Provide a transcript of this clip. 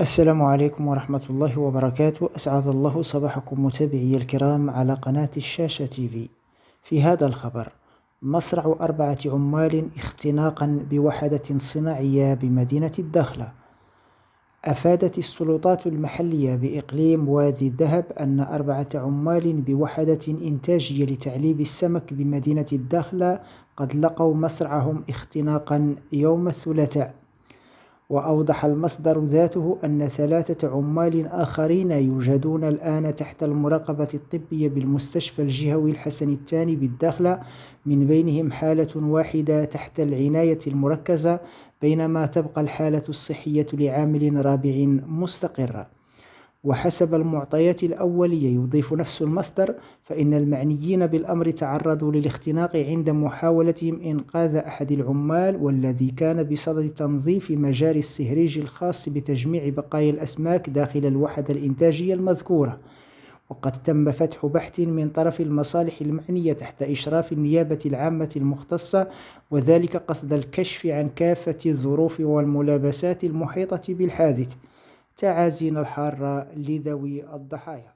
السلام عليكم ورحمة الله وبركاته. أسعد الله صباحكم متابعي الكرام على قناة الشاشة تيفي. في هذا الخبر: مصرع 4 عمال اختناقا بوحدة صناعية بمدينة الداخلة. أفادت السلطات المحلية بإقليم وادي الذهب أن 4 عمال بوحدة إنتاجية لتعليب السمك بمدينة الداخلة قد لقوا مصرعهم اختناقا يوم الثلاثاء. وأوضح المصدر ذاته أن 3 عمال آخرين يوجدون الآن تحت المراقبة الطبية بالمستشفى الجهوي الحسن الثاني بالداخلة، من بينهم حالة واحدة تحت العناية المركزة، بينما تبقى الحالة الصحية لعامل رابع مستقرة. وحسب المعطيات الأولية، يضيف نفس المصدر، فإن المعنيين بالأمر تعرضوا للاختناق عند محاولتهم إنقاذ أحد العمال، والذي كان بصدد تنظيف مجاري السهريج الخاص بتجميع بقايا الأسماك داخل الوحدة الإنتاجية المذكورة. وقد تم فتح بحث من طرف المصالح المعنية تحت إشراف النيابة العامة المختصة، وذلك قصد الكشف عن كافة الظروف والملابسات المحيطة بالحادث. تعازينا الحارة لذوي الضحايا.